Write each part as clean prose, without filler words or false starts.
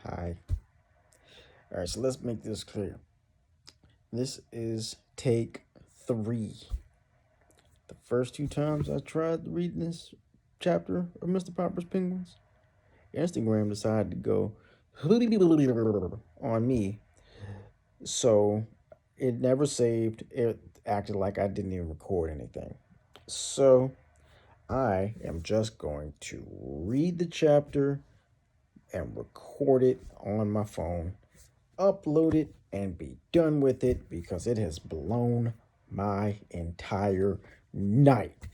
Hi. All right, so let's make this clear. This is take 3. The first 2 times I tried reading this chapter of Mr. Popper's Penguins, Instagram decided to go on me. So it never saved. It acted like I didn't even record anything. So I am just going to read the chapter and record it on my phone, upload it, and be done with it because it has blown my entire night.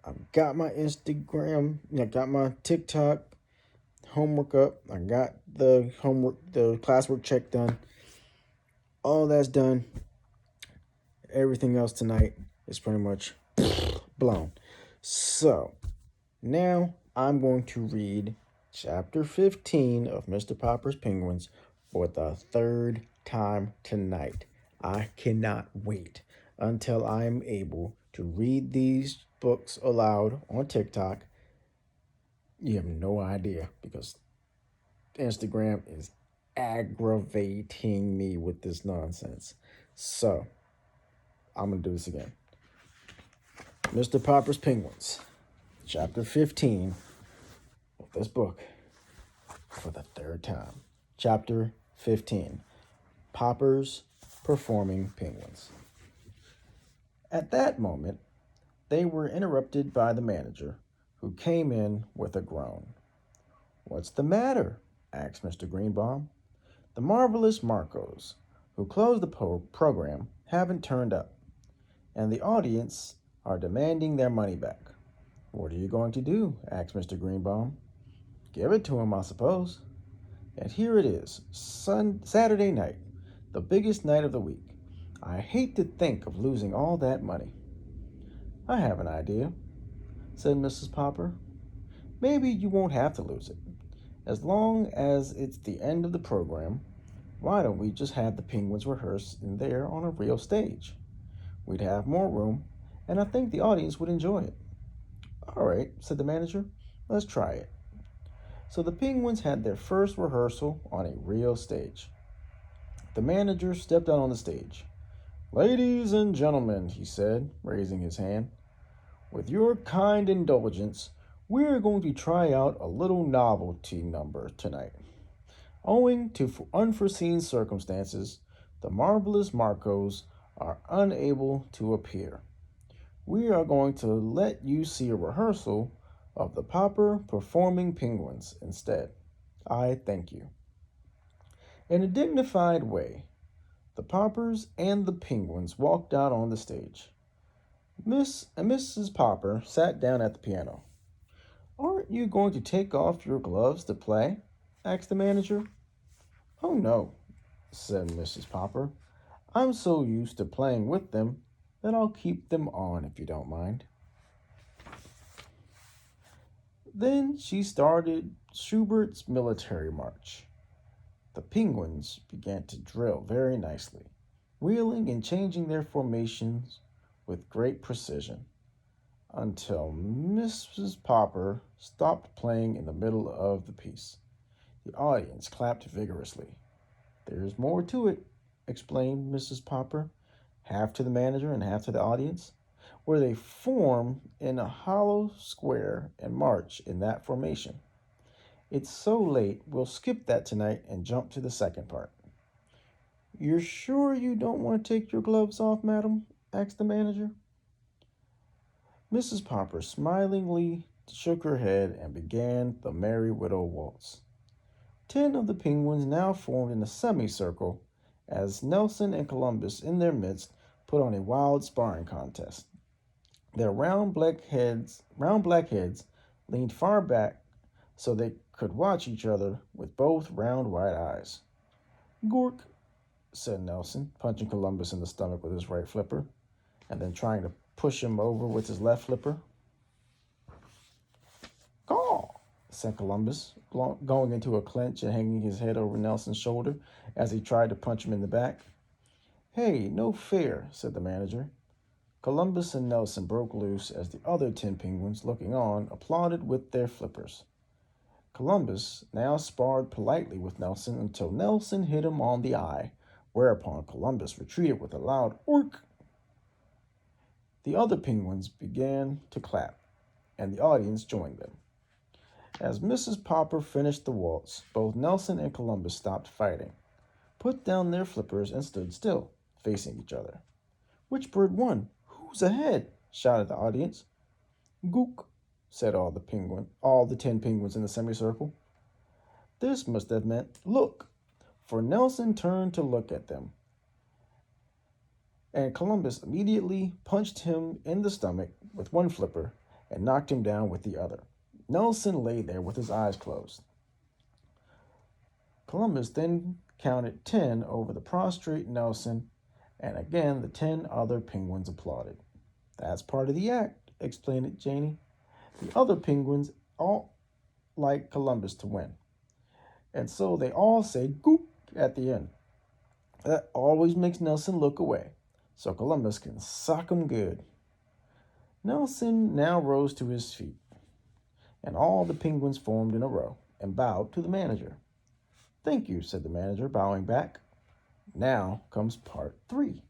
I've got my Instagram, I got my TikTok homework up, I got the classwork check done. All that's done. Everything else tonight is pretty much blown. So now I'm going to read chapter 15 of Mr. Popper's Penguins for the third time tonight. I cannot wait until I am able to read these books aloud on TikTok. You have no idea because Instagram is aggravating me with this nonsense. So, I'm going to do this again. Mr. Popper's Penguins, chapter 15 of this book for the third time. Chapter 15, Popper's Performing Penguins. At that moment, they were interrupted by the manager, who came in with a groan. "What's the matter?" asked Mr. Greenbaum. "The marvelous Marcos, who closed the program, haven't turned up, and the audience are demanding their money back." "What are you going to do?" asked Mr. Greenbaum. "Give it to 'em, I suppose. And here it is, Saturday night, the biggest night of the week. I hate to think of losing all that money." "I have an idea," said Mrs. Popper. "Maybe you won't have to lose it. As long as it's the end of the program, why don't we just have the Penguins rehearse in there on a real stage? We'd have more room, and I think the audience would enjoy it." "All right," said the manager. "Let's try it." So the Penguins had their first rehearsal on a real stage. The manager stepped out on the stage. "Ladies and gentlemen," he said, raising his hand, "with your kind indulgence, we're going to try out a little novelty number tonight. Owing to unforeseen circumstances, the marvelous Marcos are unable to appear. We are going to let you see a rehearsal of the Popper Performing Penguins instead. I thank you." In a dignified way, the Poppers and the Penguins walked out on the stage. Mrs. Popper sat down at the piano. "Aren't you going to take off your gloves to play?" asked the manager. "Oh, no," said Mrs. Popper. "I'm so used to playing with them that I'll keep them on if you don't mind." Then she started Schubert's Military March. The Penguins began to drill very nicely, wheeling and changing their formations with great precision, until Mrs. Popper stopped playing in the middle of the piece. The audience clapped vigorously. "There's more to it," explained Mrs. Popper, half to the manager and half to the audience, "where they form in a hollow square and march in that formation. It's so late, we'll skip that tonight and jump to the second part." "You're sure you don't want to take your gloves off, madam?" asked the manager. Mrs. Popper smilingly shook her head and began the Merry Widow Waltz. 10 of the Penguins now formed in a semicircle as Nelson and Columbus in their midst put on a wild sparring contest. Their round black heads leaned far back so they could watch each other with both round white eyes. "Gork," said Nelson, punching Columbus in the stomach with his right flipper, and then trying to push him over with his left flipper. "Caw," said Columbus, going into a clinch and hanging his head over Nelson's shoulder as he tried to punch him in the back. "Hey, no fair," said the manager. Columbus and Nelson broke loose as the other 10 Penguins, looking on, applauded with their flippers. Columbus now sparred politely with Nelson until Nelson hit him on the eye, whereupon Columbus retreated with a loud "ork." The other penguins began to clap, and the audience joined them. As Mrs. Popper finished the waltz, both Nelson and Columbus stopped fighting, put down their flippers, and stood still, facing each other. "Which bird won? Who's ahead?" shouted the audience. "Gook," said all the 10 penguins in the semicircle. This must have meant "look," for Nelson turned to look at them, and Columbus immediately punched him in the stomach with one flipper and knocked him down with the other. Nelson lay there with his eyes closed. Columbus then counted 10 over the prostrate Nelson, and again the 10 other penguins applauded. "That's part of the act," explained Janie. "The other penguins all like Columbus to win, and so they all say 'goop' at the end. That always makes Nelson look away, so Columbus can sock him good." Nelson now rose to his feet, and all the penguins formed in a row and bowed to the manager. "Thank you," said the manager, bowing back. "Now comes part 3,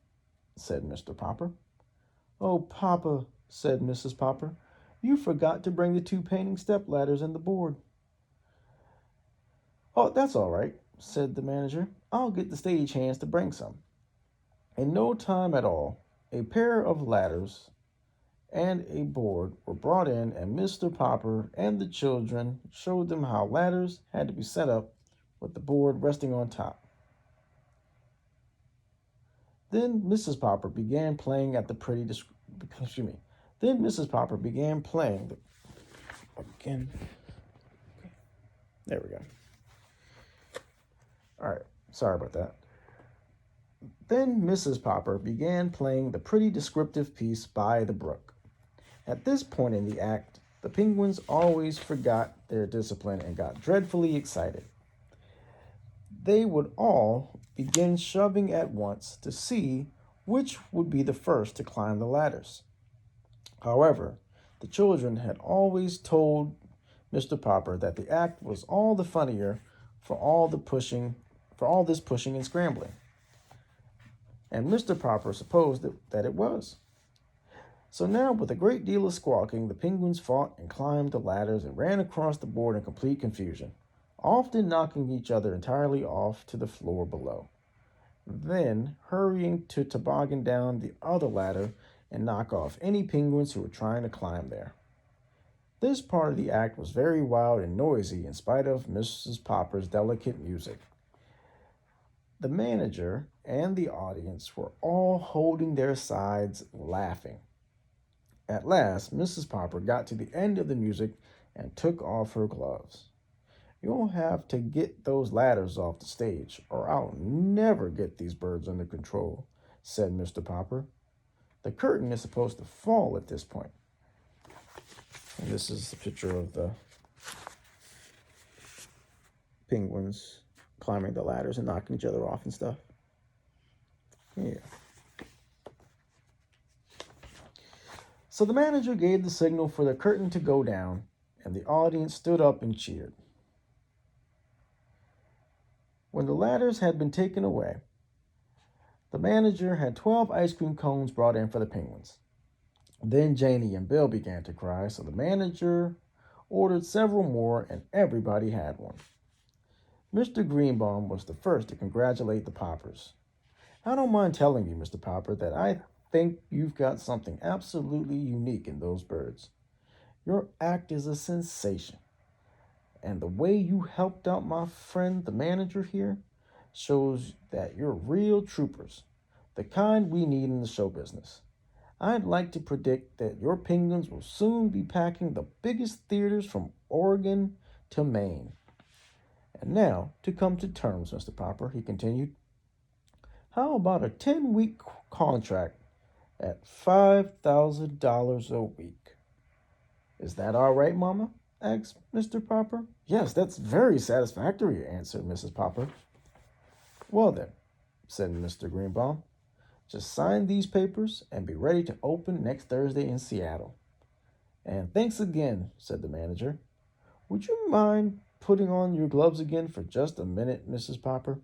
said Mr. Popper. "Oh, Papa," said Mrs. Popper, "you forgot to bring the 2 painting step ladders and the board." "Oh, that's all right," said the manager. "I'll get the stage hands to bring some." In no time at all, a pair of ladders and a board were brought in, and Mr. Popper and the children showed them how ladders had to be set up with the board resting on top. Then Mrs. Popper began playing Then Mrs. Popper began playing again. There we go. All right, sorry about that. Then Mrs. Popper began playing the pretty descriptive piece "By the Brook." At this point in the act, the penguins always forgot their discipline and got dreadfully excited. They would all begin shoving at once to see which would be the first to climb the ladders. However, the children had always told Mr. Popper that the act was all the funnier for all this pushing and scrambling. And Mr. Popper supposed that it was. So now, with a great deal of squawking, the penguins fought and climbed the ladders and ran across the board in complete confusion, often knocking each other entirely off to the floor below, then hurrying to toboggan down the other ladder and knock off any penguins who were trying to climb there. This part of the act was very wild and noisy in spite of Mrs. Popper's delicate music. The manager and the audience were all holding their sides, laughing. At last, Mrs. Popper got to the end of the music and took off her gloves. "You'll have to get those ladders off the stage, or I'll never get these birds under control," said Mr. Popper. "The curtain is supposed to fall at this point." And this is a picture of the penguins climbing the ladders and knocking each other off and stuff. Yeah. So the manager gave the signal for the curtain to go down, and the audience stood up and cheered. When the ladders had been taken away, the manager had 12 ice cream cones brought in for the penguins. Then Janie and Bill began to cry, so the manager ordered several more, and everybody had one. Mr. Greenbaum was the first to congratulate the Poppers. "I don't mind telling you, Mr. Popper, that I think you've got something absolutely unique in those birds. Your act is a sensation. And the way you helped out my friend, the manager here, shows that you're real troopers, the kind we need in the show business. I'd like to predict that your penguins will soon be packing the biggest theaters from Oregon to Maine. And now, to come to terms, Mr. Popper," he continued, "how about a 10-week contract at $5,000 a week?" "Is that all right, Mama?" asked Mr. Popper. "Yes, that's very satisfactory," answered Mrs. Popper. "Well then," said Mr. Greenbaum, "just sign these papers and be ready to open next Thursday in Seattle." "And thanks again," said the manager. "Would you mind putting on your gloves again for just a minute, Mrs. Popper?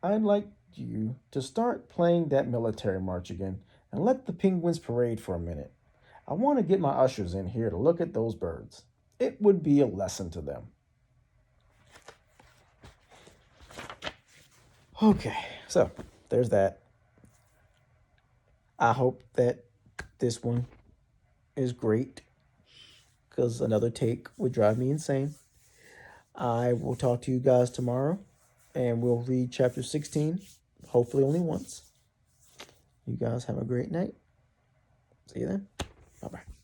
I'd like you to start playing that military march again and let the penguins parade for a minute. I want to get my ushers in here to look at those birds. It would be a lesson to them. Okay, so there's that. I hope that this one is great because another take would drive me insane. I will talk to you guys tomorrow and we'll read chapter 16, hopefully only once. You guys have a great night. See you then. Bye-bye.